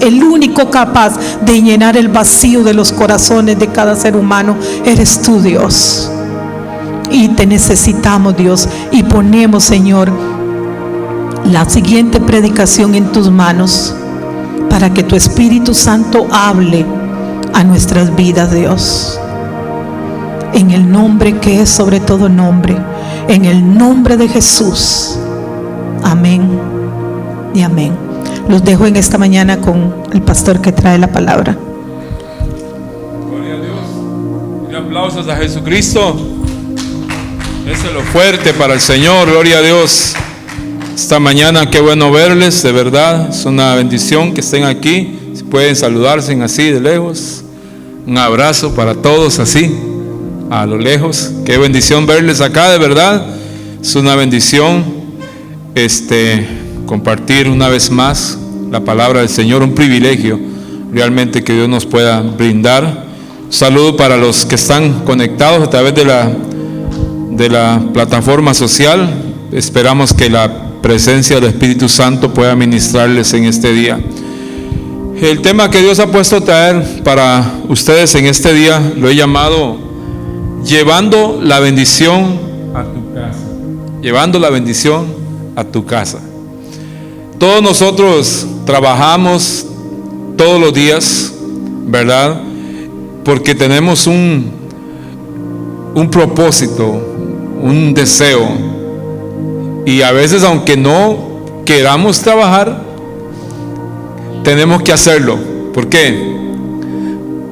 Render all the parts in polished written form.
El único capaz de llenar el vacío de los corazones de cada ser humano eres tú, Dios. Y te necesitamos, Dios, y ponemos, Señor, la siguiente predicación en tus manos para que tu Espíritu Santo hable a nuestras vidas, Dios. En el nombre que es sobre todo nombre, en el nombre de Jesús. Amén y amén. Los dejo en esta mañana con el pastor que trae la palabra. Gloria a Dios. Y aplausos a Jesucristo. Eso es lo fuerte para el Señor. Gloria a Dios. Esta mañana qué bueno verles, de verdad. Es una bendición que estén aquí. Si pueden saludarse así de lejos. Un abrazo para todos así, a lo lejos. Qué bendición verles acá, de verdad. Es una bendición compartir una vez más la palabra del Señor, un privilegio realmente que Dios nos pueda brindar. Un saludo para los que están conectados a través de la plataforma social. Esperamos que la presencia del Espíritu Santo pueda ministrarles en este día. El tema que Dios ha puesto a traer para ustedes en este día lo he llamado llevando la bendición a tu casa. Llevando la bendición a tu casa. Todos nosotros trabajamos todos los días, ¿verdad? Porque tenemos un propósito, un deseo. Y a veces, aunque no queramos trabajar, tenemos que hacerlo. ¿Por qué?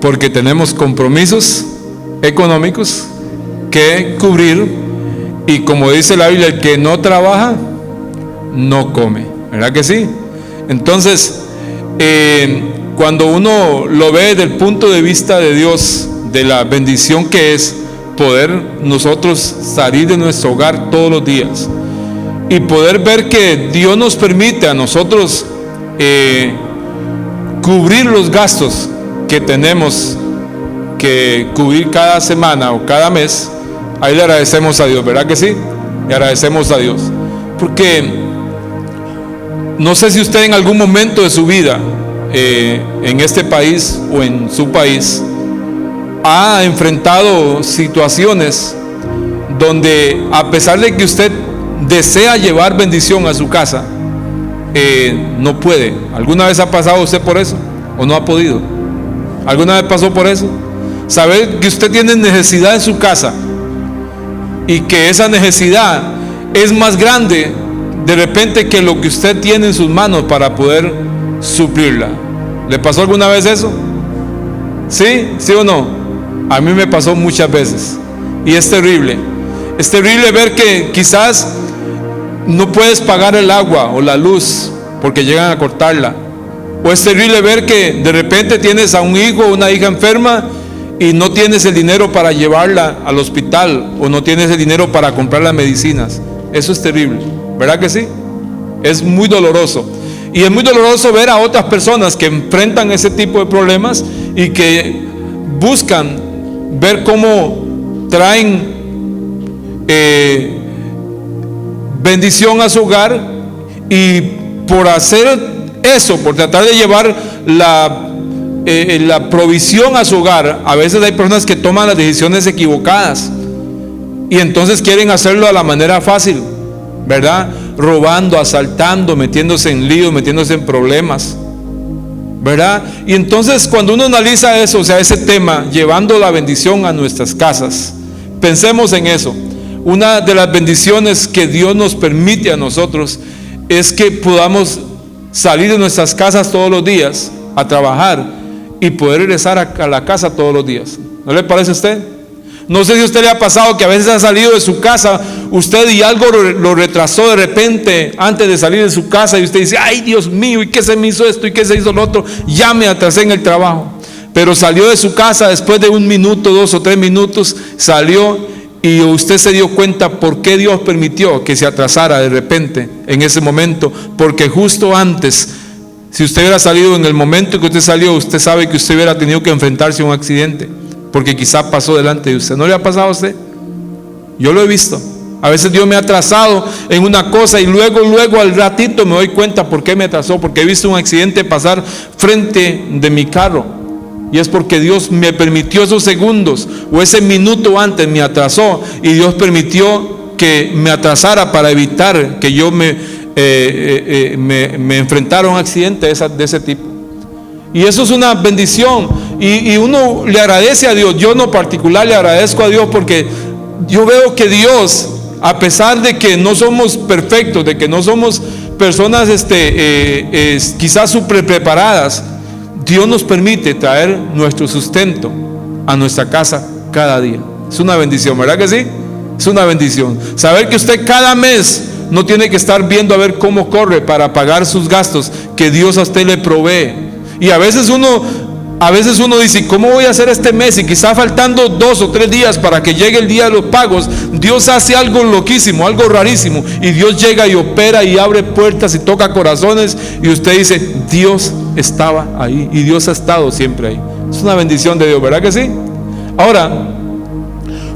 Porque tenemos compromisos económicos que cubrir. Y como dice la Biblia, el que no trabaja, no come. ¿Verdad que sí? Entonces, cuando uno lo ve desde el punto de vista de Dios, de la bendición que es poder nosotros salir de nuestro hogar todos los días y poder ver que Dios nos permite a nosotros cubrir los gastos que tenemos que cubrir cada semana o cada mes, ahí le agradecemos a Dios, ¿verdad que sí? Le agradecemos a Dios. Porque no sé si usted en algún momento de su vida, en este país o en su país, ha enfrentado situaciones donde, a pesar de que usted desea llevar bendición a su casa, no puede. ¿Alguna vez ha pasado usted por eso? ¿O no ha podido? ¿Alguna vez pasó por eso? Saber que usted tiene necesidad en su casa y que esa necesidad es más grande de repente que lo que usted tiene en sus manos para poder suplirla. ¿Le pasó alguna vez eso? ¿Sí? ¿Sí o no? A mí me pasó muchas veces. Y es terrible. Es terrible ver que quizás no puedes pagar el agua o la luz porque llegan a cortarla. O es terrible ver que de repente tienes a un hijo o una hija enferma y no tienes el dinero para llevarla al hospital, o no tienes el dinero para comprar las medicinas. Eso es terrible, ¿verdad que sí? Es muy doloroso. Y es muy doloroso ver a otras personas que enfrentan ese tipo de problemas y que buscan ver cómo traen bendición a su hogar, y por hacer eso, por tratar de llevar la provisión a su hogar, a veces hay personas que toman las decisiones equivocadas y entonces quieren hacerlo a la manera fácil, ¿verdad? Robando, asaltando, metiéndose en líos, metiéndose en problemas, ¿verdad? Y entonces cuando uno analiza eso, o sea, ese tema, llevando la bendición a nuestras casas, pensemos en eso. Una de las bendiciones que Dios nos permite a nosotros es que podamos salir de nuestras casas todos los días a trabajar y poder regresar a la casa todos los días. ¿No le parece a usted? No sé si a usted le ha pasado que a veces ha salido de su casa usted y algo lo retrasó de repente antes de salir de su casa, y usted dice: ay, Dios mío, ¿y qué se me hizo esto? ¿Y qué se hizo lo otro? Ya me atrasé en el trabajo. Pero salió de su casa después de 1 minuto, 2 o 3 minutos, salió, y usted se dio cuenta por qué Dios permitió que se atrasara de repente en ese momento. Porque justo antes, si usted hubiera salido en el momento que usted salió, usted sabe que usted hubiera tenido que enfrentarse a un accidente, porque quizá pasó delante de usted. ¿No le ha pasado a usted? Yo lo he visto. A veces Dios me ha atrasado en una cosa y luego al ratito me doy cuenta por qué me atrasó, porque he visto un accidente pasar frente de mi carro. Y es porque Dios me permitió esos segundos o ese minuto antes me atrasó, y Dios permitió que me atrasara para evitar que yo me enfrentara a un accidente de ese tipo. Y eso es una bendición, y uno le agradece a Dios. Yo en lo particular le agradezco a Dios porque yo veo que Dios, a pesar de que no somos perfectos, de que no somos personas quizás súper preparadas, Dios nos permite traer nuestro sustento a nuestra casa cada día. Es una bendición, ¿verdad que sí? Es una bendición. Saber que usted cada mes no tiene que estar viendo a ver cómo corre para pagar sus gastos, que Dios a usted le provee. Y a veces uno dice, ¿cómo voy a hacer este mes? Y quizá faltando 2 o 3 días para que llegue el día de los pagos, Dios hace algo loquísimo, algo rarísimo, y Dios llega y opera y abre puertas y toca corazones, y usted dice, Dios estaba ahí, y Dios ha estado siempre ahí. Es una bendición de Dios, ¿verdad que sí? Ahora,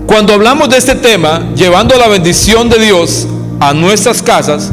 cuando hablamos de este tema, llevando la bendición de Dios a nuestras casas,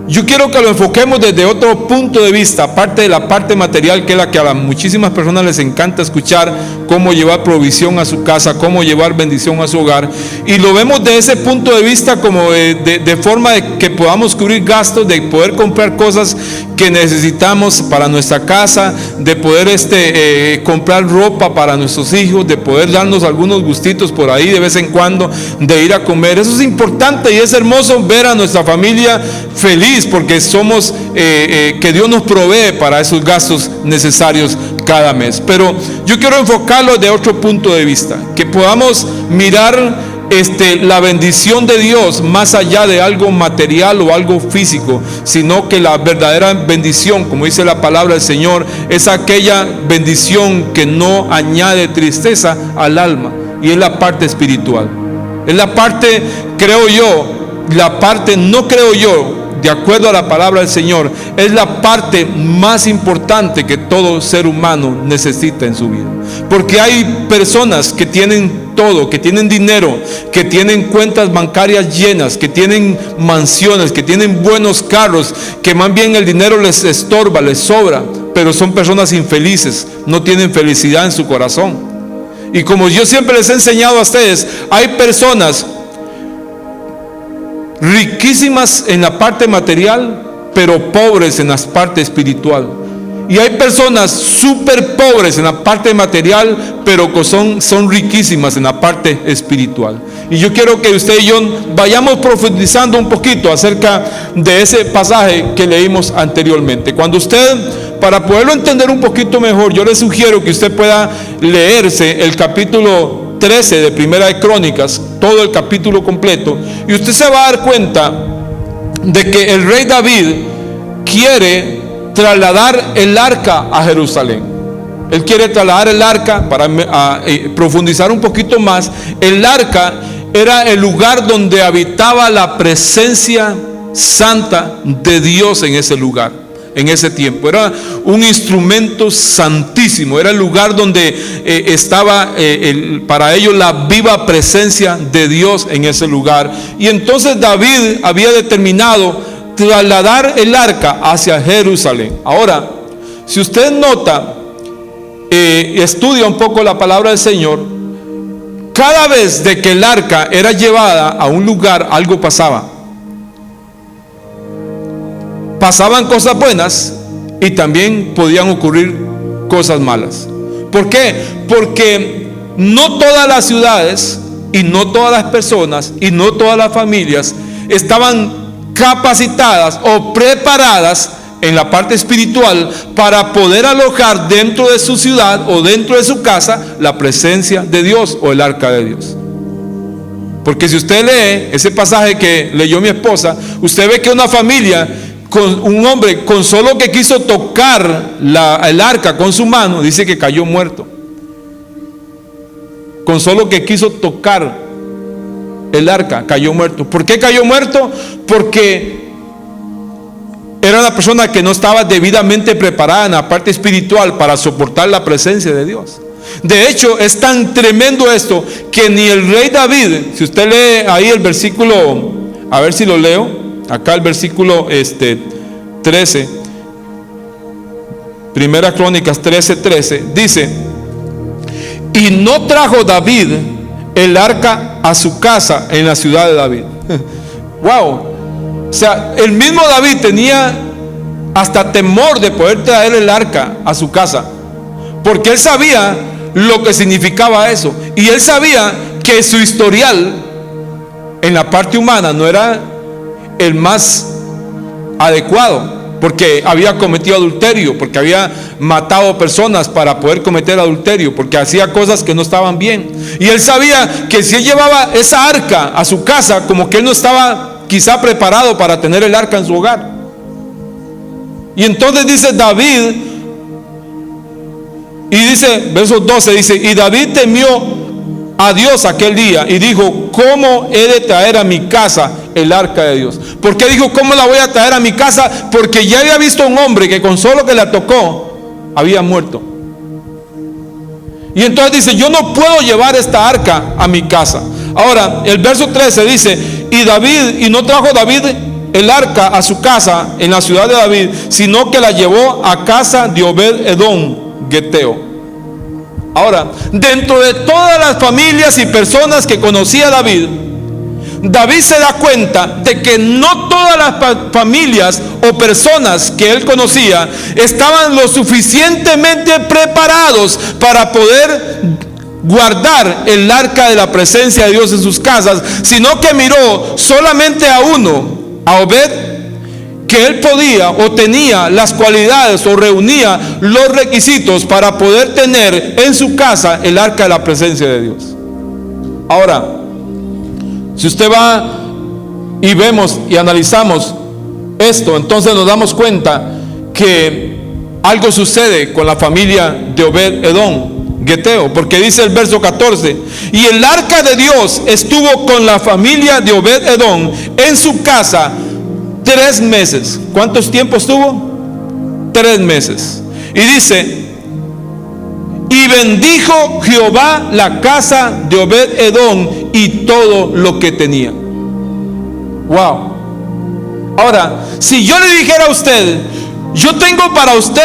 yo quiero que lo enfoquemos desde otro punto de vista, aparte de la parte material, que es la que a muchísimas personas les encanta escuchar, cómo llevar provisión a su casa, cómo llevar bendición a su hogar, y lo vemos de ese punto de vista como de forma de que podamos cubrir gastos, de poder comprar cosas que necesitamos para nuestra casa, de poder comprar ropa para nuestros hijos, de poder darnos algunos gustitos por ahí de vez en cuando, de ir a comer. Eso es importante y es hermoso ver a nuestra familia feliz, porque somos que Dios nos provee para esos gastos necesarios cada mes. Pero yo quiero enfocarlo de otro punto de vista, que podamos mirar la bendición de Dios más allá de algo material o algo físico, sino que la verdadera bendición, como dice la palabra del Señor, es aquella bendición que no añade tristeza al alma, y es la parte espiritual. Es la parte, de acuerdo a la palabra del Señor, es la parte más importante que todo ser humano necesita en su vida. Porque hay personas que tienen todo, que tienen dinero, que tienen cuentas bancarias llenas, que tienen mansiones, que tienen buenos carros, que más bien el dinero les estorba, les sobra, pero son personas infelices, no tienen felicidad en su corazón. Y como yo siempre les he enseñado a ustedes, hay personas riquísimas en la parte material, pero pobres en la parte espiritual. Y hay personas súper pobres en la parte material, pero que son riquísimas en la parte espiritual. Y yo quiero que usted y yo vayamos profundizando un poquito acerca de ese pasaje que leímos anteriormente. Cuando usted, para poderlo entender un poquito mejor, yo le sugiero que usted pueda leerse el capítulo 13 de Primera de Crónicas, todo el capítulo completo, y usted se va a dar cuenta de que el rey David quiere trasladar el arca a Jerusalén. Él quiere trasladar el arca, para profundizar un poquito más. El arca era el lugar donde habitaba la presencia santa de Dios en ese lugar, en ese tiempo. Era un instrumento santísimo, era el lugar donde estaba para ellos la viva presencia de Dios en ese lugar. Y entonces David había determinado trasladar el arca hacia Jerusalén. Ahora, si usted nota, estudia un poco la palabra del Señor, cada vez de que el arca era llevada a un lugar, algo pasaba. Pasaban cosas buenas y también podían ocurrir cosas malas. ¿Por qué? Porque no todas las ciudades y no todas las personas y no todas las familias estaban capacitadas o preparadas en la parte espiritual para poder alojar dentro de su ciudad o dentro de su casa la presencia de Dios o el arca de Dios. Porque si usted lee ese pasaje que leyó mi esposa, usted ve que una familia, con un hombre, con solo que quiso tocar el arca con su mano, dice que cayó muerto. Con solo que quiso tocar el arca, cayó muerto. ¿Por qué cayó muerto? Porque era una persona que no estaba debidamente preparada en la parte espiritual para soportar la presencia de Dios. De hecho, es tan tremendo esto que ni el rey David, si usted lee ahí el versículo, a ver si lo leo, acá el versículo 13, Primera Crónicas 13:13, dice: y no trajo David el arca a su casa en la ciudad de David. Wow. O sea, el mismo David tenía hasta temor de poder traer el arca a su casa, porque él sabía lo que significaba eso, y él sabía que su historial en la parte humana no era el más adecuado, porque había cometido adulterio, porque había matado personas para poder cometer adulterio, porque hacía cosas que no estaban bien, y él sabía que si él llevaba esa arca a su casa, como que él no estaba quizá preparado para tener el arca en su hogar. Y entonces dice David, y dice, verso 12, dice: y David temió a Dios aquel día y dijo: ¿cómo he de traer a mi casa el arca de Dios? ¿Por qué dijo cómo la voy a traer a mi casa? Porque ya había visto a un hombre que con solo que la tocó había muerto. Y entonces dice: yo no puedo llevar esta arca a mi casa. Ahora el verso 13 dice: y no trajo David el arca a su casa en la ciudad de David, sino que la llevó a casa de Obed-edom Geteo. Ahora, dentro de todas las familias y personas que conocía David, David se da cuenta de que no todas las familias o personas que él conocía estaban lo suficientemente preparados para poder guardar el arca de la presencia de Dios en sus casas, sino que miró solamente a uno, a Obed, que él podía o tenía las cualidades o reunía los requisitos para poder tener en su casa el arca de la presencia de Dios. Ahora, si usted va y vemos y analizamos esto, entonces nos damos cuenta que algo sucede con la familia de Obed-edom Geteo, porque dice el verso 14: y el arca de Dios estuvo con la familia de Obed-edom en su casa 3 meses. ¿Cuántos tiempos estuvo? 3 meses. Y dice: y bendijo Jehová la casa de Obed-edom y todo lo que tenía. Wow. Ahora, si yo le dijera a usted: yo tengo para usted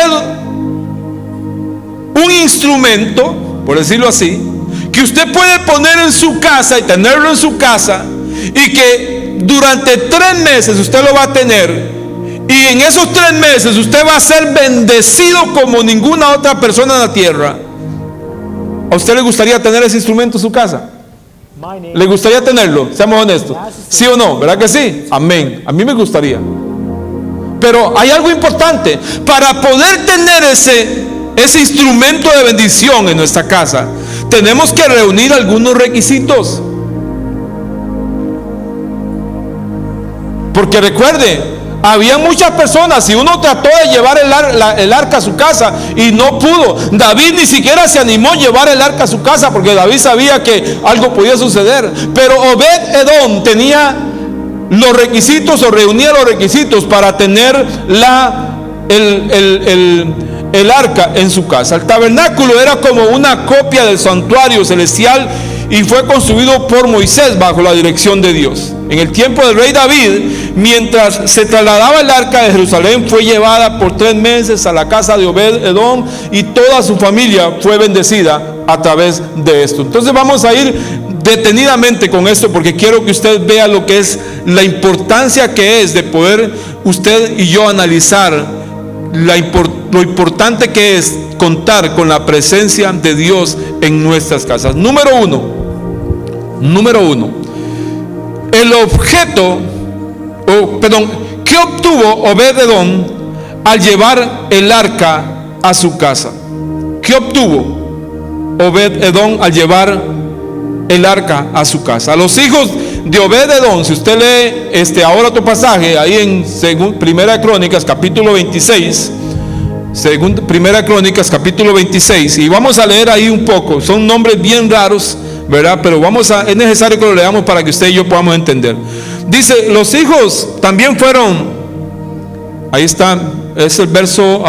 un instrumento, por decirlo así, que usted puede poner en su casa y tenerlo en su casa, y que durante 3 meses usted lo va a tener, y en esos 3 meses usted va a ser bendecido como ninguna otra persona en la tierra, ¿a usted le gustaría tener ese instrumento en su casa? ¿Le gustaría tenerlo? Seamos honestos. ¿Sí o no? ¿Verdad que sí? Amén. A mí me gustaría. Pero hay algo importante. Para poder tener ese instrumento de bendición en nuestra casa, tenemos que reunir algunos requisitos. Porque recuerde, había muchas personas, y uno trató de llevar el arca a su casa y no pudo. David ni siquiera se animó a llevar el arca a su casa, porque David sabía que algo podía suceder. Pero Obed-edom tenía los requisitos, o reunía los requisitos para tener el arca en su casa. El tabernáculo era como una copia del santuario celestial y fue construido por Moisés bajo la dirección de Dios. En el tiempo del rey David, mientras se trasladaba el arca de Jerusalén, fue llevada por 3 meses a la casa de Obed-edom, y toda su familia fue bendecida a través de esto. Entonces vamos a ir detenidamente con esto, porque quiero que usted vea lo que es la importancia que es de poder usted y yo analizar lo importante que es contar con la presencia de Dios en nuestras casas. Número uno, el objeto, ¿qué obtuvo Obed-edom al llevar el arca a su casa? ¿Qué obtuvo Obed-edom al llevar el arca a su casa? Los hijos de Obed-edom, si usted lee ahora otro pasaje ahí en Primera Crónicas capítulo 26, Primera Crónicas capítulo 26, y vamos a leer ahí un poco. Son nombres bien raros, ¿verdad? Pero es necesario que lo leamos para que usted y yo podamos entender. Dice: los hijos también fueron, ahí está, es el verso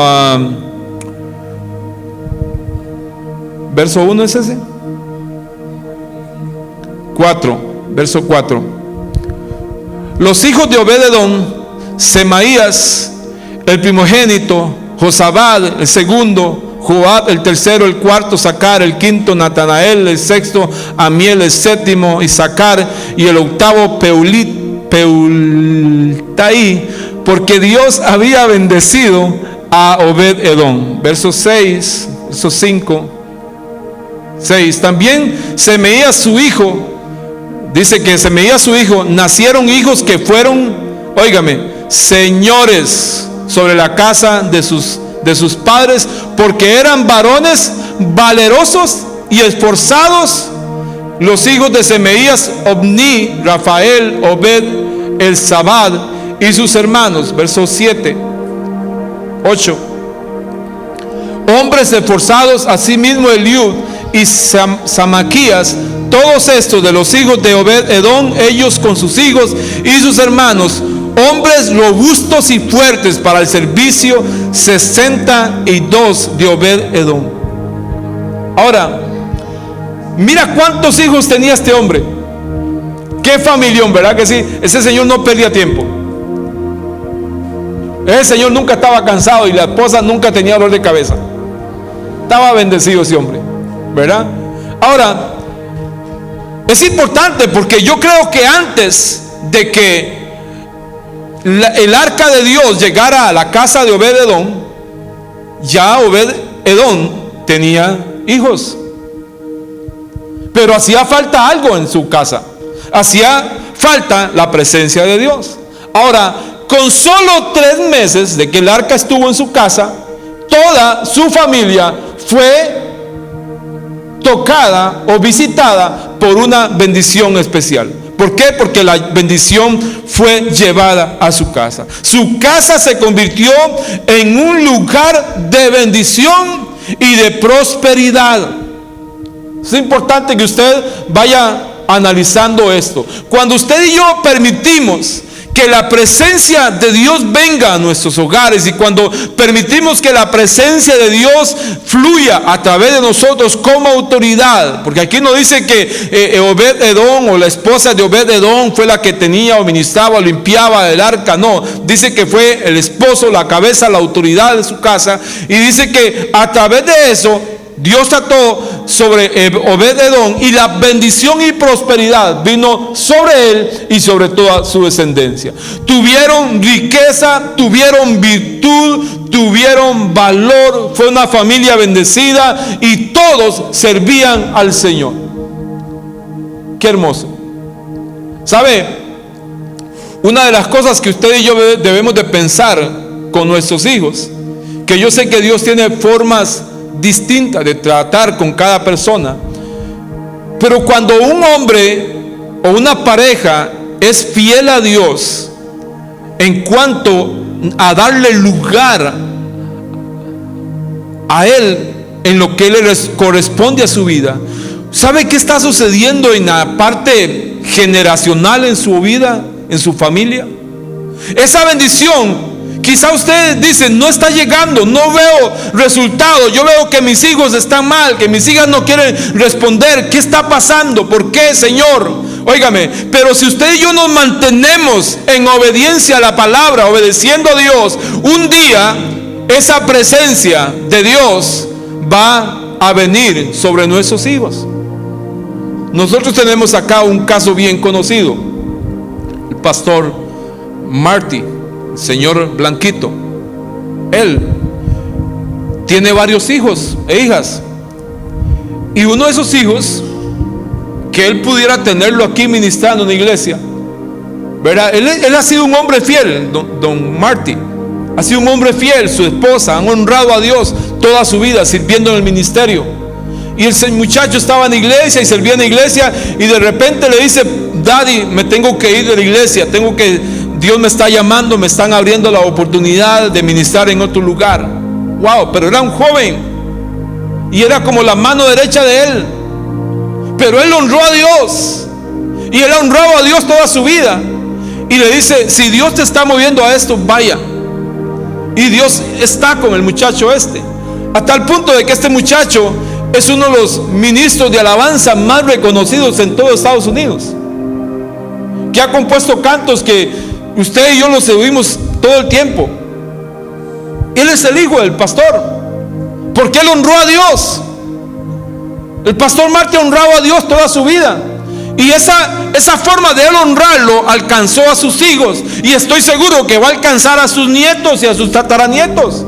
verso 1 es ese. 4, verso 4. Los hijos de Obed-edom: Semaías, el primogénito; Josabad, el segundo; Joab, el tercero; el cuarto, Sacar; el quinto, Natanael; el sexto, Amiel; el séptimo, Isacar; y el octavo, Peultai, porque Dios había bendecido a Obed-edom. Verso 6, verso 5, 6. También Semaías su hijo, dice que Semaías su hijo, nacieron hijos que fueron, óigame, señores sobre la casa de sus padres, porque eran varones valerosos y esforzados. Los hijos de Semaías: Obni, Rafael, Obed, Elzabad y sus hermanos. Verso 7, 8. Hombres esforzados, asimismo Eliud y Samaquías, todos estos de los hijos de Obed-edom, ellos con sus hijos y sus hermanos, hombres robustos y fuertes para el servicio, 62 de Obed-edom. Ahora, mira cuántos hijos tenía este hombre. Qué familión, ¿verdad que sí? Ese señor no perdía tiempo. Ese señor nunca estaba cansado y la esposa nunca tenía dolor de cabeza. Estaba bendecido ese hombre, ¿verdad? Ahora, es importante porque yo creo que antes de que el arca de Dios llegara a la casa de Obed-edom, ya Obed-edom tenía hijos. Pero hacía falta algo en su casa. Hacía falta la presencia de Dios. Ahora, con solo 3 meses de que el arca estuvo en su casa, toda su familia fue tocada o visitada por una bendición especial. ¿Por qué? Porque la bendición fue llevada a su casa. Su casa se convirtió en un lugar de bendición y de prosperidad. Es importante que usted vaya analizando esto. Cuando usted y yo permitimos que la presencia de Dios venga a nuestros hogares, y cuando permitimos que la presencia de Dios fluya a través de nosotros como autoridad, porque aquí no dice que Obed-edom o la esposa de Obed-edom fue la que tenía o ministraba o limpiaba el arca, no, dice que fue el esposo, la cabeza, la autoridad de su casa, y dice que a través de eso Dios trató sobre Obed-edom, y la bendición y prosperidad vino sobre él y sobre toda su descendencia. Tuvieron riqueza, tuvieron virtud, tuvieron valor. Fue una familia bendecida y todos servían al Señor. Qué hermoso. ¿Sabe? Una de las cosas que usted y yo debemos de pensar con nuestros hijos, que yo sé que Dios tiene formas distinta de tratar con cada persona, pero cuando un hombre o una pareja es fiel a Dios en cuanto a darle lugar a Él en lo que le corresponde a su vida, ¿sabe qué está sucediendo en la parte generacional en su vida, en su familia? Esa bendición, quizá usted dice, no está llegando, no veo resultados, yo veo que mis hijos están mal, que mis hijas no quieren responder. ¿Qué está pasando? ¿Por qué, Señor? Óigame, pero si usted y yo nos mantenemos en obediencia a la palabra, obedeciendo a Dios, un día esa presencia de Dios va a venir sobre nuestros hijos. Nosotros tenemos acá un caso bien conocido, el pastor Marty, señor Blanquito. Él tiene varios hijos e hijas, y uno de esos hijos, que él pudiera tenerlo aquí ministrando en la iglesia, ¿verdad? Él ha sido un hombre fiel, don Marty ha sido un hombre fiel. Su esposa han honrado a Dios toda su vida sirviendo en el ministerio, y el muchacho estaba en la iglesia y servía en la iglesia, y de repente le dice: Daddy, me tengo que ir de la iglesia, Dios me está llamando, me están abriendo la oportunidad de ministrar en otro lugar. Wow, pero era un joven y era como la mano derecha de él, pero él honró a Dios, y él ha honrado a Dios toda su vida, y le dice: si Dios te está moviendo a esto, vaya. Y Dios está con el muchacho a tal punto de que este muchacho es uno de los ministros de alabanza más reconocidos en todo Estados Unidos, que ha compuesto cantos que usted y yo los oímos todo el tiempo. Él es el hijo del pastor, porque él honró a Dios. El pastor Marty ha honrado a Dios toda su vida, y esa forma de él honrarlo alcanzó a sus hijos, y estoy seguro que va a alcanzar a sus nietos y a sus tataranietos.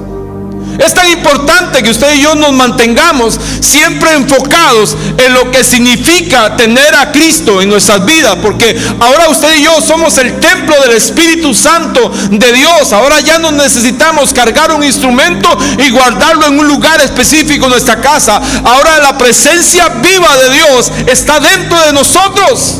Es tan importante que usted y yo nos mantengamos siempre enfocados en lo que significa tener a Cristo en nuestras vidas, porque ahora usted y yo somos el templo del Espíritu Santo de Dios. Ahora ya no necesitamos cargar un instrumento y guardarlo en un lugar específico en nuestra casa. Ahora la presencia viva de Dios está dentro de nosotros.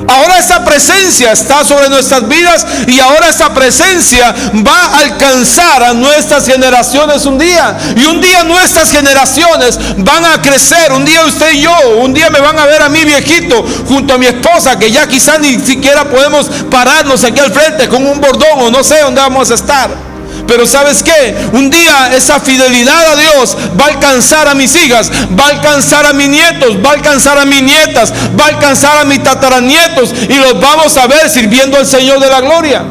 Ahora esa presencia está sobre nuestras vidas, y ahora esa presencia va a alcanzar a nuestras generaciones un día. Y un día nuestras generaciones van a crecer. Un día usted y yo, un día me van a ver a mí viejito junto a mi esposa, que ya quizás ni siquiera podemos pararnos aquí al frente con un bordón, o no sé dónde vamos a estar. Pero ¿sabes qué? Un día esa fidelidad a Dios va a alcanzar a mis hijas, va a alcanzar a mis nietos, va a alcanzar a mis nietas, va a alcanzar a mis tataranietos, y los vamos a ver sirviendo al Señor de la gloria.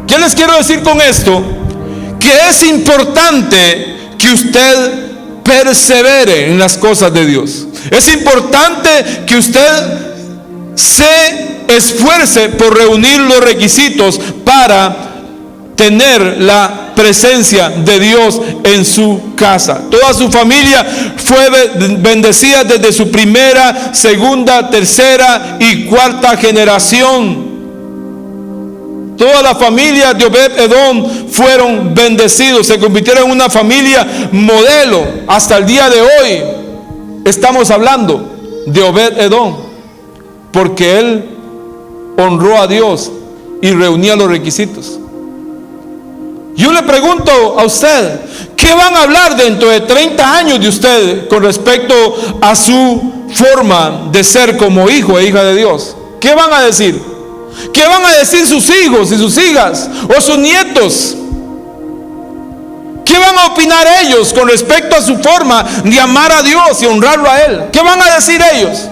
¿Qué les quiero decir con esto? Que es importante que usted persevere en las cosas de Dios. Es importante que usted se esfuerce por reunir los requisitos para tener la presencia de Dios en su casa. Toda su familia fue bendecida desde su primera, segunda, tercera y cuarta generación. Toda la familia de Obed-Edom fueron bendecidos, se convirtieron en una familia modelo. Hasta el día de hoy estamos hablando de Obed-Edom, porque él honró a Dios y reunía los requisitos. Yo le pregunto a usted, ¿qué van a hablar dentro de 30 años de usted con respecto a su forma de ser como hijo e hija de Dios? ¿Qué van a decir? ¿Qué van a decir sus hijos y sus hijas o sus nietos? ¿Qué van a opinar ellos con respecto a su forma de amar a Dios y honrarlo a Él? ¿Qué van a decir ellos?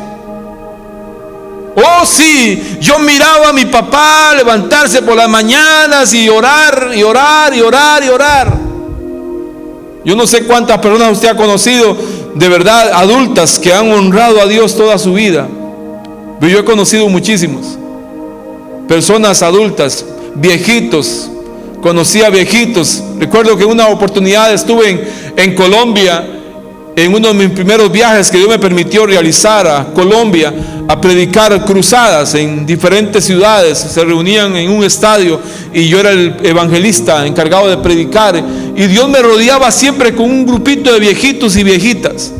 Oh, sí, yo miraba a mi papá levantarse por las mañanas y orar, y orar, y orar, y orar. Yo no sé cuántas personas usted ha conocido, de verdad, adultas, que han honrado a Dios toda su vida. Pero yo he conocido muchísimos. Personas adultas, viejitos. Conocí a viejitos. Recuerdo que en una oportunidad estuve en Colombia, en uno de mis primeros viajes que Dios me permitió realizar a Colombia, a predicar cruzadas en diferentes ciudades. Se reunían en un estadio y yo era el evangelista encargado de predicar, y Dios me rodeaba siempre con un grupito de viejitos y viejitas.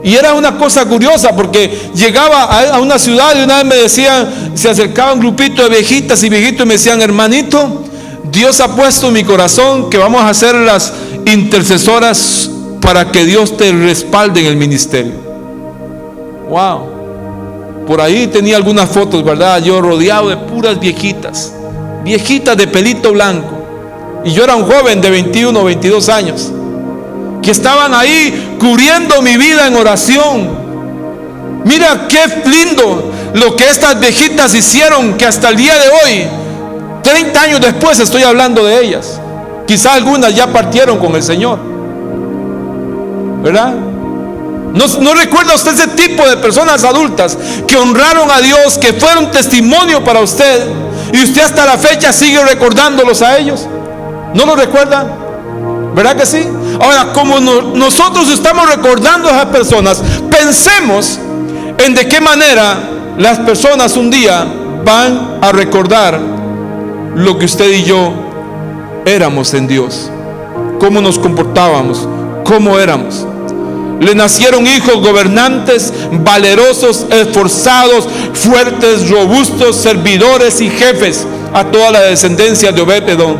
Y era una cosa curiosa, porque llegaba a una ciudad y una vez me decían, se acercaba un grupito de viejitas y viejitos y me decían: hermanito, Dios ha puesto en mi corazón que vamos a ser las intercesoras para que Dios te respalde en el ministerio. Wow. Por ahí tenía algunas fotos, ¿verdad? Yo rodeado de puras viejitas, viejitas de pelito blanco. Y yo era un joven de 21 o 22 años, que estaban ahí cubriendo mi vida en oración. Mira qué lindo lo que estas viejitas hicieron, que hasta el día de hoy, 30 años después, estoy hablando de ellas. Quizá algunas ya partieron con el Señor, ¿verdad? ¿No recuerda usted ese tipo de personas adultas que honraron a Dios, que fueron testimonio para usted, y usted hasta la fecha sigue recordándolos a ellos? ¿No lo recuerda? ¿Verdad que sí? Ahora, como nosotros estamos recordando a esas personas, pensemos en de qué manera las personas un día van a recordar lo que usted y yo éramos en Dios, cómo nos comportábamos, cómo éramos. Le nacieron hijos gobernantes, valerosos, esforzados, fuertes, robustos, servidores y jefes a toda la descendencia de Obed-Edom.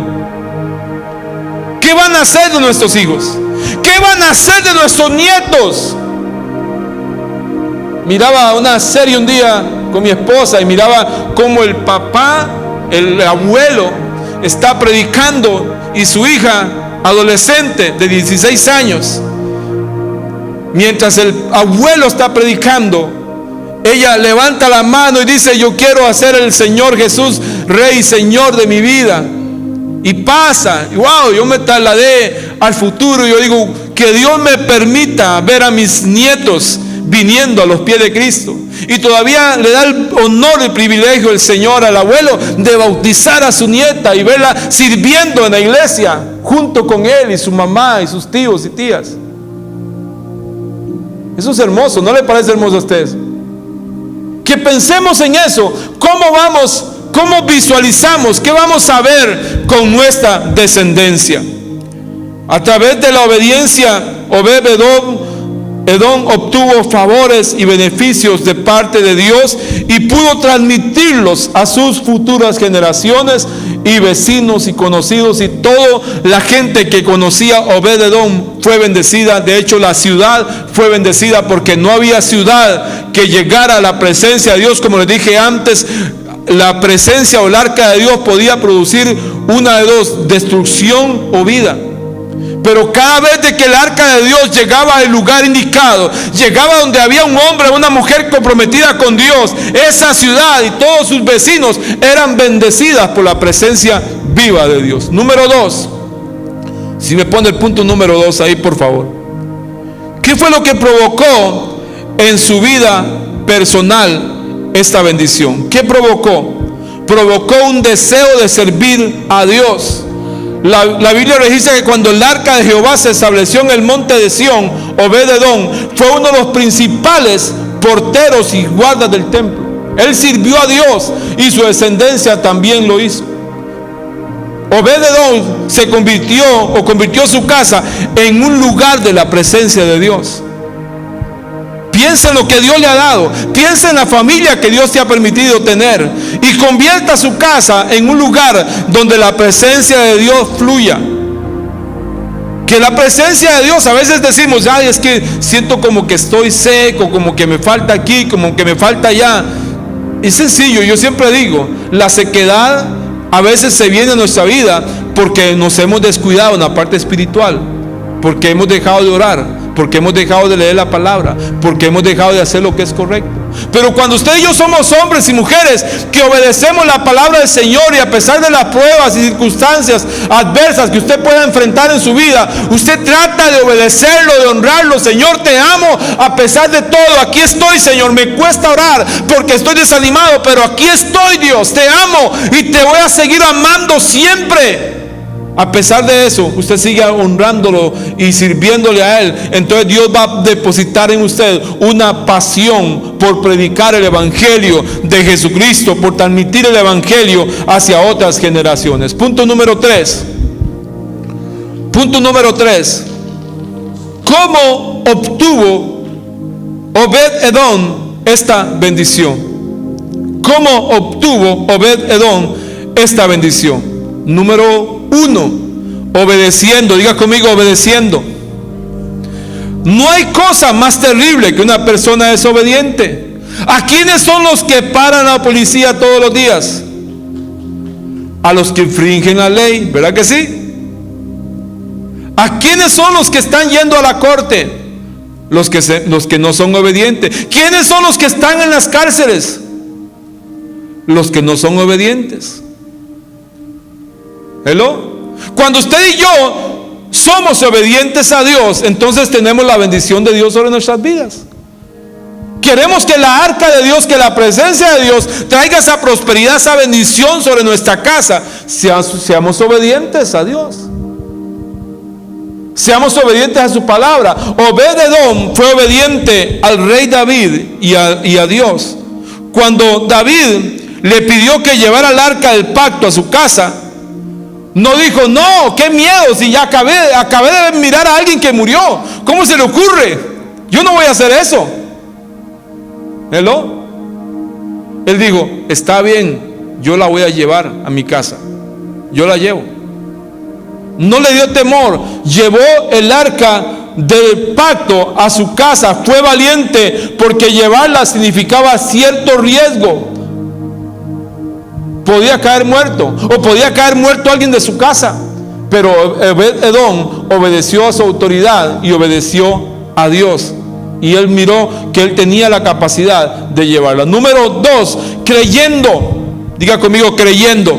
¿Qué van a hacer de nuestros hijos? ¿Qué van a hacer de nuestros nietos? Miraba una serie un día con mi esposa y miraba cómo el papá, el abuelo, está predicando, y su hija adolescente de 16 años, mientras el abuelo está predicando, ella levanta la mano y dice: yo quiero hacer el Señor Jesús Rey y Señor de mi vida. Y pasa, y wow, yo me trasladé al futuro. Yo digo, que Dios me permita ver a mis nietos viniendo a los pies de Cristo. Y todavía le da el honor y privilegio el Señor al abuelo de bautizar a su nieta y verla sirviendo en la iglesia junto con él y su mamá y sus tíos y tías. Eso es hermoso, ¿no le parece hermoso a ustedes? Que pensemos en eso. ¿Cómo visualizamos? ¿Qué vamos a ver con nuestra descendencia? A través de la obediencia, Obed-Edom obtuvo favores y beneficios de parte de Dios y pudo transmitirlos a sus futuras generaciones y vecinos y conocidos, y toda la gente que conocía a Obed-Edom fue bendecida. De hecho, la ciudad fue bendecida, porque no había ciudad que llegara a la presencia de Dios. Como les dije antes, la presencia o el arca de Dios podía producir una de dos: destrucción o vida. Pero cada vez de que el arca de Dios llegaba al lugar indicado, llegaba donde había un hombre o una mujer comprometida con Dios, esa ciudad y todos sus vecinos eran bendecidas por la presencia viva de Dios. Número 2. Si me pone el punto número 2 ahí, por favor. ¿Qué fue lo que provocó en su vida personal esta bendición? ¿Qué provocó? Provocó un deseo de servir a Dios. La Biblia registra que cuando el arca de Jehová se estableció en el monte de Sión, Obed-Edom fue uno de los principales porteros y guardas del templo. Él sirvió a Dios y su descendencia también lo hizo. Obed-Edom convirtió su casa en un lugar de la presencia de Dios. Piensa en lo que Dios le ha dado. Piensa en la familia que Dios te ha permitido tener. Y convierta su casa en un lugar donde la presencia de Dios fluya. Que la presencia de Dios, a veces decimos: ay, es que siento como que estoy seco, como que me falta aquí, como que me falta allá. Es sencillo, yo siempre digo, la sequedad a veces se viene a nuestra vida porque nos hemos descuidado en la parte espiritual, porque hemos dejado de orar, porque hemos dejado de leer la palabra, porque hemos dejado de hacer lo que es correcto. Pero cuando usted y yo somos hombres y mujeres que obedecemos la palabra del Señor, y a pesar de las pruebas y circunstancias adversas que usted pueda enfrentar en su vida, usted trata de obedecerlo, de honrarlo. Señor, te amo a pesar de todo. Aquí estoy, Señor. Me cuesta orar porque estoy desanimado, pero aquí estoy, Dios. Te amo y te voy a seguir amando siempre. A pesar de eso, usted sigue honrándolo y sirviéndole a Él. Entonces Dios va a depositar en usted una pasión por predicar el Evangelio de Jesucristo, por transmitir el Evangelio hacia otras generaciones. Punto número 3. ¿Cómo obtuvo Obed-Edom esta bendición? ¿Cómo obtuvo Obed-Edom esta bendición? Número 1, obedeciendo. Diga conmigo: obedeciendo. No hay cosa más terrible que una persona desobediente. ¿A quiénes son los que paran a la policía todos los días? A los que infringen la ley, ¿verdad que sí? ¿A quiénes son los que están yendo a la corte? Los que no son obedientes. ¿Quiénes son los que están en las cárceles? Los que no son obedientes. ¿Hello? Cuando usted y yo somos obedientes a Dios, entonces tenemos la bendición de Dios sobre nuestras vidas. Queremos que la arca de Dios, que la presencia de Dios traiga esa prosperidad, esa bendición sobre nuestra casa. Seamos obedientes a Dios. Seamos obedientes a su palabra. Obed-Edom fue obediente al rey David y a Dios. Cuando David le pidió que llevara el arca del pacto a su casa, no dijo: no, qué miedo, si ya acabé de mirar a alguien que murió. ¿Cómo se le ocurre? Yo no voy a hacer eso. ¿Hello? Él dijo: está bien, yo la voy a llevar a mi casa. Yo la llevo. No le dio temor. Llevó el arca del pacto a su casa. Fue valiente, porque llevarla significaba cierto riesgo. Podía caer muerto, o podía caer muerto alguien de su casa. Pero Obed-Edom obedeció a su autoridad y obedeció a Dios. Y él miró que él tenía la capacidad de llevarla. Número 2, creyendo. Diga conmigo, creyendo.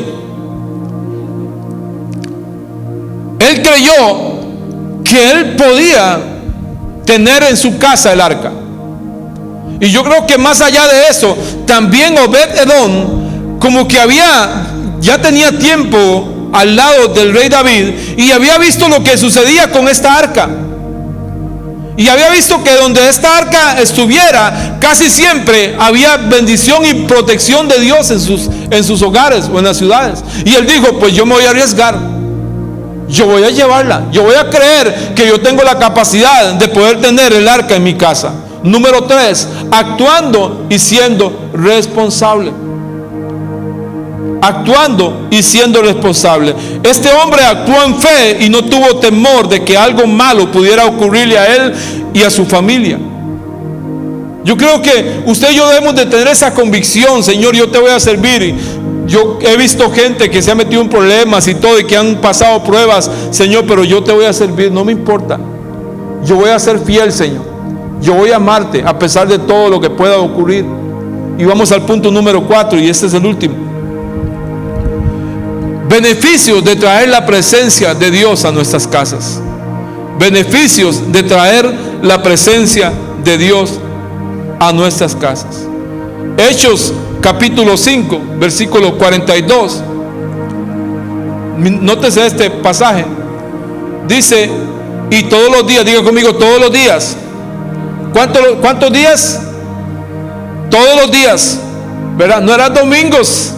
Él creyó que él podía tener en su casa el arca. Y yo creo que más allá de eso, también Obed-Edom, como que ya tenía tiempo al lado del rey David, y había visto lo que sucedía con esta arca. Y había visto que donde esta arca estuviera, casi siempre había bendición y protección de Dios en sus hogares o en las ciudades. Y él dijo, pues yo me voy a arriesgar, yo voy a llevarla, yo voy a creer que yo tengo la capacidad de poder tener el arca en mi casa. Número 3, actuando y siendo responsable. Actuando y siendo responsable. Este hombre actuó en fe y no tuvo temor de que algo malo pudiera ocurrirle a él y a su familia. Yo creo que usted y yo debemos de tener esa convicción. Señor, yo te voy a servir. Yo he visto gente que se ha metido en problemas y todo, y que han pasado pruebas. Señor, pero yo te voy a servir, no me importa. Yo voy a ser fiel, Señor. Yo voy a amarte a pesar de todo lo que pueda ocurrir. Y vamos al punto número 4, y este es el último. Beneficios de traer la presencia de Dios a nuestras casas. Beneficios de traer la presencia de Dios a nuestras casas. Hechos capítulo 5, versículo 42. Nótese este pasaje. Dice, y todos los días, diga conmigo, todos los días. ¿Cuántos días? Todos los días, ¿verdad? No eran domingos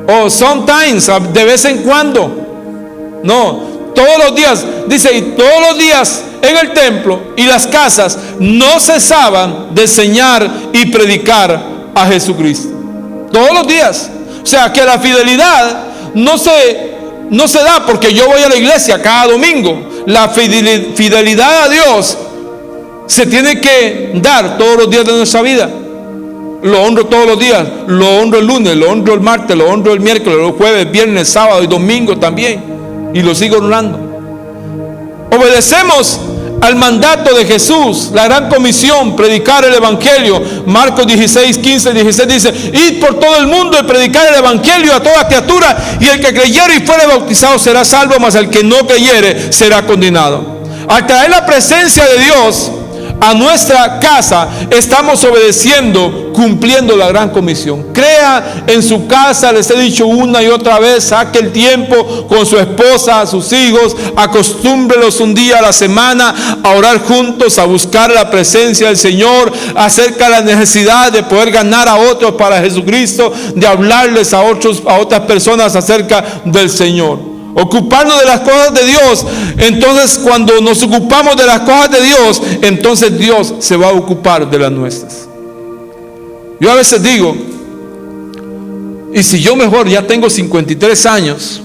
o sometimes, de vez en cuando. No, todos los días. Dice, y todos los días en el templo y las casas no cesaban de enseñar y predicar a Jesucristo. Todos los días. O sea que la fidelidad no se da porque yo voy a la iglesia cada domingo. La fidelidad a Dios se tiene que dar todos los días de nuestra vida. Lo honro todos los días, lo honro el lunes, lo honro el martes, lo honro el miércoles, el jueves, viernes, sábado y domingo también, y lo sigo honrando. Obedecemos al mandato de Jesús, la gran comisión, predicar el evangelio. Marcos 16, 15, 16 dice, id por todo el mundo y predicar el evangelio a toda criatura, y el que creyere y fuere bautizado será salvo, mas el que no creyere será condenado. Al traer la presencia de Dios a nuestra casa, estamos obedeciendo, cumpliendo la gran comisión. Crea en su casa, les he dicho una y otra vez, saque el tiempo con su esposa, a sus hijos, acostúmbrelos un día a la semana a orar juntos, a buscar la presencia del Señor, acerca de la necesidad de poder ganar a otros para Jesucristo, de hablarles a otras personas acerca del Señor. Ocuparnos de las cosas de Dios. Entonces, cuando nos ocupamos de las cosas de Dios, entonces Dios se va a ocupar de las nuestras. Yo a veces digo, y si yo mejor ya tengo 53 años,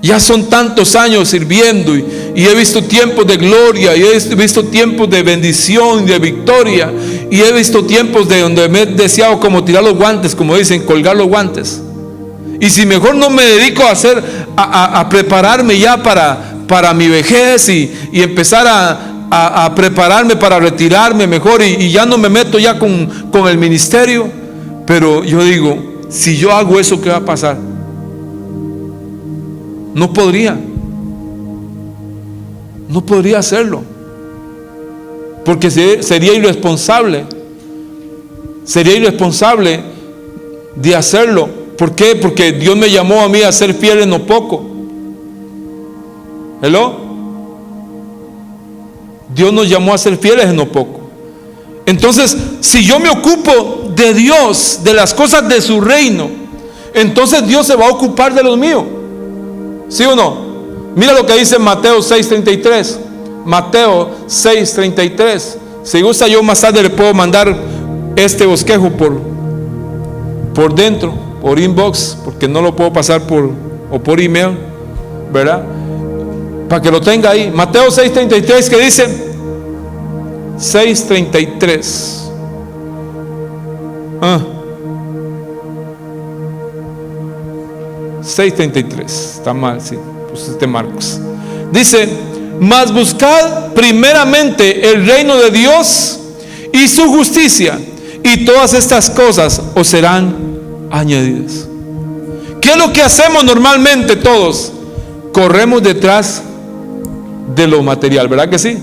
ya son tantos años sirviendo, y he visto tiempos de gloria, y he visto tiempos de bendición, de victoria, y he visto tiempos de donde me he deseado como tirar los guantes, como dicen, colgar los guantes. Y si mejor no me dedico a prepararme ya para mi vejez, y empezar a prepararme para retirarme mejor, y ya no me meto ya con el ministerio. Pero yo digo, si yo hago eso, ¿qué va a pasar? No podría hacerlo, porque sería irresponsable de hacerlo. ¿Por qué? Porque Dios me llamó a mí a ser fiel en lo poco. ¿Hello? Dios nos llamó a ser fieles en lo poco. Entonces, si yo me ocupo de Dios, de las cosas de su reino, entonces Dios se va a ocupar de los míos. ¿Sí o no? Mira lo que dice Mateo 6:33. Mateo 6:33. Si gusta, yo más tarde le puedo mandar este bosquejo por dentro, por inbox, porque no lo puedo pasar por email, ¿verdad? Para que lo tenga ahí. Mateo 6:33, que dice 6:33. 6:33. Está mal, sí. Pusiste Marcos. Dice: mas buscad primeramente el reino de Dios y su justicia, y todas estas cosas os serán añadidas. ¿Qué es lo que hacemos normalmente todos? Corremos detrás de lo material, ¿verdad que sí?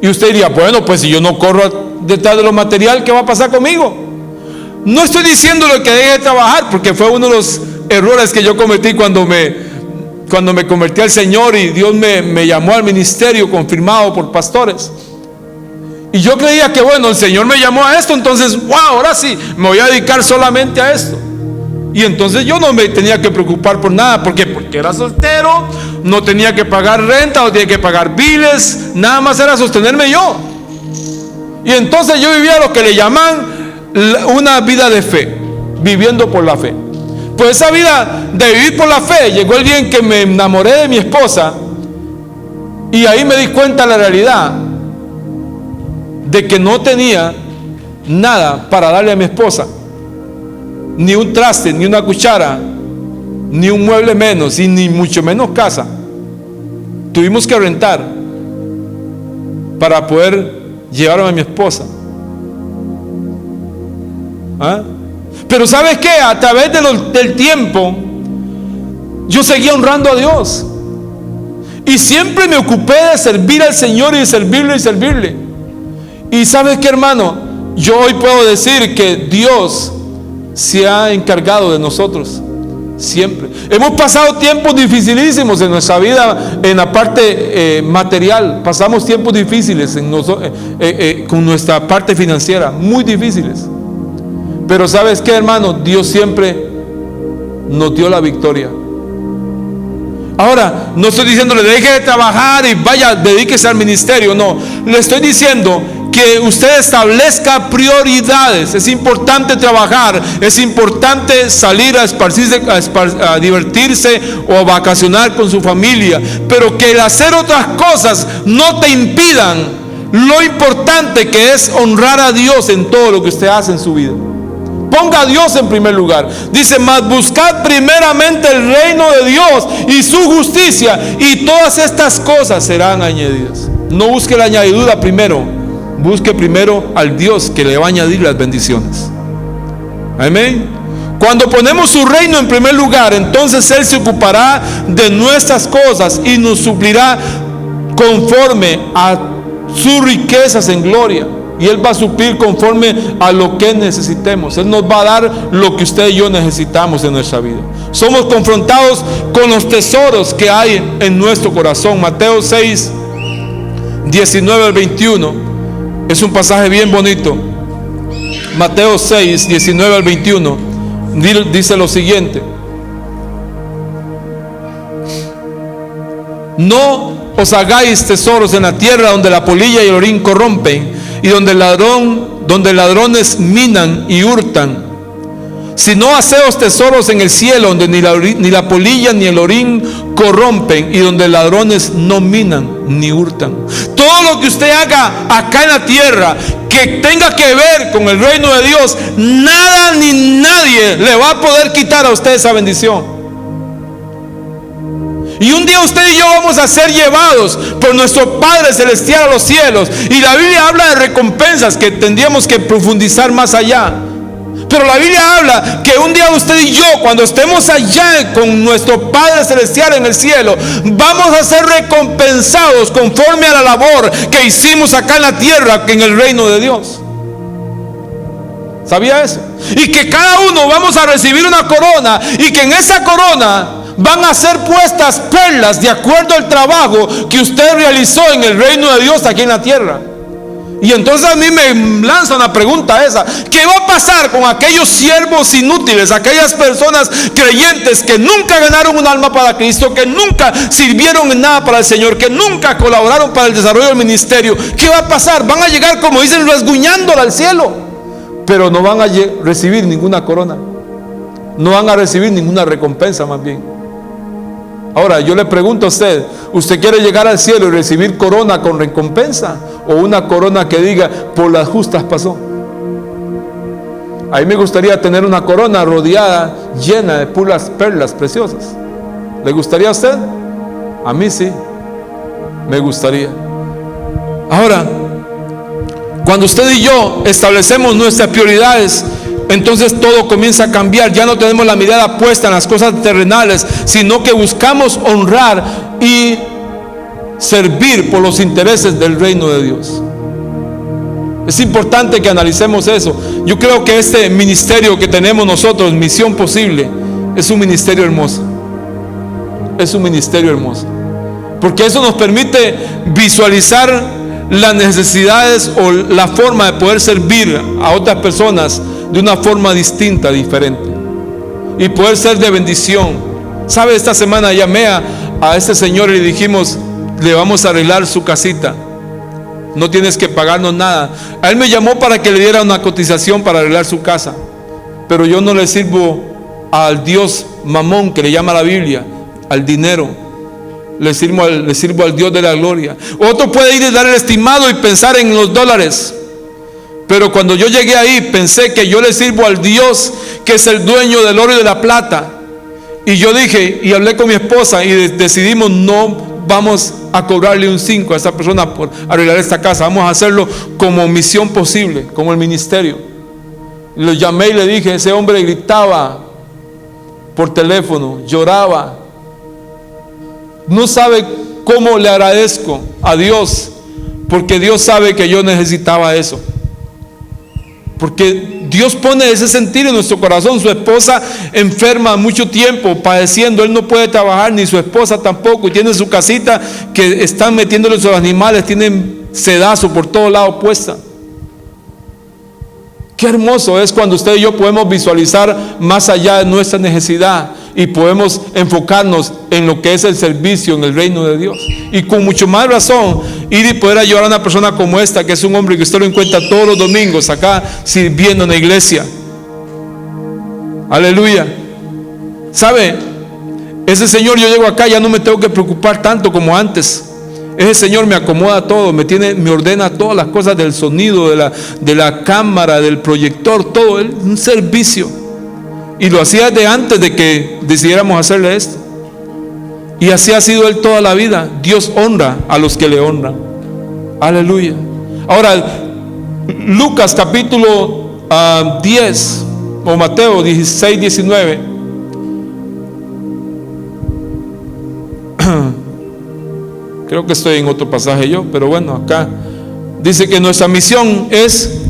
Y usted diría: bueno, pues si yo no corro detrás de lo material, ¿qué va a pasar conmigo? No estoy diciéndole que deje de trabajar, porque fue uno de los errores que yo cometí cuando me convertí al Señor y Dios me llamó al ministerio confirmado por pastores. Y yo creía que bueno, el Señor me llamó a esto, entonces wow, ahora sí, me voy a dedicar solamente a esto. Y entonces yo no me tenía que preocupar por nada, porque era soltero, no tenía que pagar renta, no tenía que pagar biles, nada más era sostenerme yo. Y entonces yo vivía lo que le llaman una vida de fe, viviendo por la fe. Pues esa vida de vivir por la fe, llegó el día en que me enamoré de mi esposa, y ahí me di cuenta de la realidad de que no tenía nada para darle a mi esposa, ni un traste, ni una cuchara, ni un mueble menos, y ni mucho menos casa. Tuvimos que rentar para poder llevarme a mi esposa. ¿Ah? Pero ¿sabes qué? A través del tiempo yo seguía honrando a Dios, y siempre me ocupé de servir al Señor y de servirle. Y ¿sabes qué, hermano? Yo hoy puedo decir que Dios se ha encargado de nosotros siempre. Hemos pasado tiempos dificilísimos en nuestra vida, en la parte material. Pasamos tiempos difíciles con nuestra parte financiera, muy difíciles. Pero ¿sabes qué, hermano? Dios siempre nos dio la victoria. Ahora, no estoy diciéndole deje de trabajar y vaya, dedíquese al ministerio. No, le estoy diciendo que usted establezca prioridades. Es importante trabajar, es importante salir a esparcirse, a divertirse o a vacacionar con su familia, pero que el hacer otras cosas no te impidan lo importante que es honrar a Dios en todo lo que usted hace en su vida. Ponga a Dios en primer lugar. Dice: mas buscad primeramente el reino de Dios y su justicia, y todas estas cosas serán añadidas. No busque la añadidura primero, busque primero al Dios que le va a añadir las bendiciones. Amén. Cuando ponemos su reino en primer lugar, entonces Él se ocupará de nuestras cosas y nos suplirá conforme a sus riquezas en gloria. Y Él va a suplir conforme a lo que necesitemos. Él nos va a dar lo que usted y yo necesitamos en nuestra vida. Somos confrontados con los tesoros que hay en nuestro corazón. Mateo 6, 19 al 21. Es un pasaje bien bonito. Mateo 6, 19 al 21. Dice lo siguiente: no os hagáis tesoros en la tierra, donde la polilla y el orín corrompen, y donde ladrones minan y hurtan, sino haceos tesoros en el cielo, donde ni la polilla ni el orín corrompen, y donde ladrones no minan ni hurtan. Todo lo que usted haga acá en la tierra que tenga que ver con el reino de Dios, nada ni nadie le va a poder quitar a usted esa bendición. Y un día usted y yo vamos a ser llevados por nuestro Padre Celestial a los cielos. Y la Biblia habla de recompensas que tendríamos que profundizar más allá. Pero la Biblia habla que un día usted y yo, cuando estemos allá con nuestro Padre Celestial en el cielo, vamos a ser recompensados conforme a la labor que hicimos acá en la tierra, en el reino de Dios. ¿Sabía eso? Y que cada uno vamos a recibir una corona, y que en esa corona van a ser puestas perlas de acuerdo al trabajo que usted realizó en el reino de Dios aquí en la tierra. Y entonces a mí me lanza una pregunta esa: ¿qué va a pasar con aquellos siervos inútiles, aquellas personas creyentes que nunca ganaron un alma para Cristo, que nunca sirvieron en nada para el Señor, que nunca colaboraron para el desarrollo del ministerio? ¿Qué va a pasar? Van a llegar, como dicen, rasguñándola al cielo, pero no van a recibir ninguna corona, no van a recibir ninguna recompensa, más bien. Ahora yo le pregunto a usted: ¿usted quiere llegar al cielo y recibir corona con recompensa, o una corona que diga por las justas pasó? A mí me gustaría tener una corona rodeada, llena de puras perlas preciosas. ¿Le gustaría a usted? A mí sí, me gustaría. Ahora, cuando usted y yo establecemos nuestras prioridades, entonces todo comienza a cambiar. Ya no tenemos la mirada puesta en las cosas terrenales, sino que buscamos honrar y servir por los intereses del reino de Dios. Es importante que analicemos eso. Yo creo que este ministerio que tenemos nosotros, Misión Posible, es un ministerio hermoso. Es un ministerio hermoso, porque eso nos permite visualizar las necesidades o la forma de poder servir a otras personas de una forma distinta, diferente, y poder ser de bendición. ¿Sabe? Esta semana llamé a este señor y le dijimos: le vamos a arreglar su casita, no tienes que pagarnos nada. A él me llamó para que le diera una cotización para arreglar su casa, pero yo no le sirvo al Dios mamón que le llama la Biblia, al dinero. Le sirvo al Dios de la gloria. Otro puede ir y dar el estimado y pensar en los dólares, pero cuando yo llegué ahí pensé que yo le sirvo al Dios que es el dueño del oro y de la plata. Y yo dije, y hablé con mi esposa, y decidimos: no vamos a cobrarle un 5 a esta persona por arreglar esta casa, vamos a hacerlo como Misión Posible, como el ministerio. Lo llamé y le dije: ese hombre gritaba por teléfono, lloraba. No sabe cómo le agradezco a Dios, porque Dios sabe que yo necesitaba eso, porque Dios pone ese sentir en nuestro corazón. Su esposa enferma mucho tiempo, padeciendo, él no puede trabajar, ni su esposa tampoco, y tiene su casita que están metiéndole sus animales, tienen sedazo por todos lados puesta. Qué hermoso es cuando usted y yo podemos visualizar más allá de nuestra necesidad y podemos enfocarnos en lo que es el servicio en el reino de Dios. Y con mucho más razón, ir y poder ayudar a una persona como esta, que es un hombre que usted lo encuentra todos los domingos acá sirviendo en la iglesia. Aleluya. ¿Sabe? Ese señor, yo llego acá, ya no me tengo que preocupar tanto como antes. Ese señor me acomoda todo, me ordena todas las cosas del sonido, de la cámara, del proyector, todo, un servicio. Y lo hacía desde antes de que decidiéramos hacerle esto. Y así ha sido él toda la vida. Dios honra a los que le honran. Aleluya. Ahora, Lucas capítulo 10, o Mateo 16, 19. Creo que estoy en otro pasaje yo, pero bueno, acá dice que nuestra misión es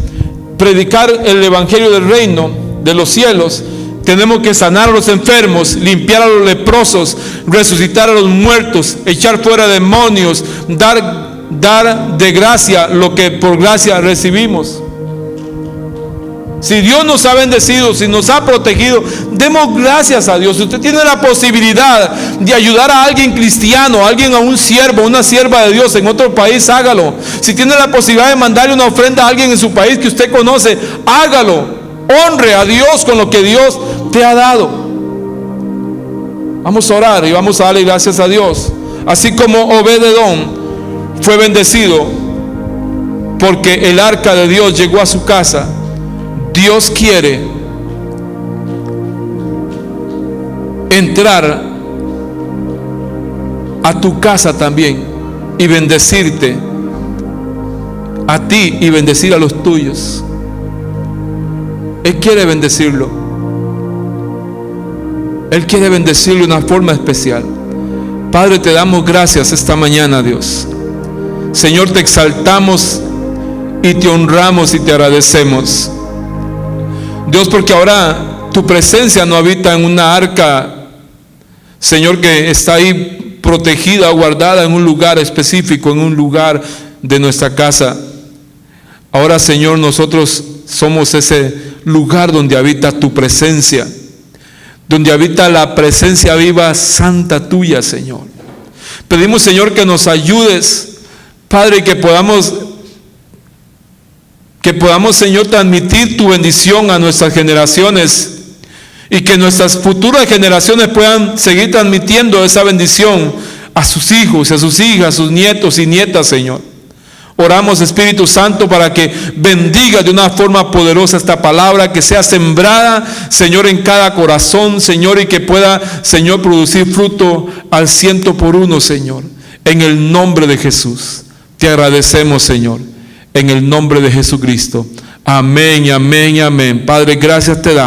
predicar el evangelio del reino de los cielos. Tenemos que sanar a los enfermos, limpiar a los leprosos, resucitar a los muertos, echar fuera demonios, dar de gracia lo que por gracia recibimos. Si Dios nos ha bendecido, si nos ha protegido, demos gracias a Dios. Si usted tiene la posibilidad de ayudar a alguien cristiano, a un siervo, una sierva de Dios en otro país, hágalo. Si tiene la posibilidad de mandarle una ofrenda a alguien en su país que usted conoce, hágalo. Honre a Dios con lo que Dios te ha dado. Vamos a orar y vamos a darle gracias a Dios. Así como Obed-Edom fue bendecido porque el arca de Dios llegó a su casa, Dios quiere entrar a tu casa también y bendecirte a ti y bendecir a los tuyos. Él quiere bendecirlo. Él quiere bendecirlo de una forma especial. Padre, te damos gracias esta mañana, Dios. Señor, te exaltamos y te honramos y te agradecemos, Dios, porque ahora tu presencia no habita en una arca, Señor, que está ahí protegida, guardada en un lugar específico, en un lugar de nuestra casa. Ahora, Señor, nosotros somos ese lugar donde habita tu presencia, donde habita la presencia viva, santa tuya, Señor. Pedimos, Señor, que nos ayudes, Padre, que podamos, Señor, transmitir tu bendición a nuestras generaciones y que nuestras futuras generaciones puedan seguir transmitiendo esa bendición a sus hijos, a sus hijas, a sus nietos y nietas, Señor. Oramos, Espíritu Santo, para que bendiga de una forma poderosa esta palabra, que sea sembrada, Señor, en cada corazón, Señor, y que pueda, Señor, producir fruto al 100%, Señor. En el nombre de Jesús. Te agradecemos, Señor. En el nombre de Jesucristo. Amén, amén, amén. Padre, gracias te damos.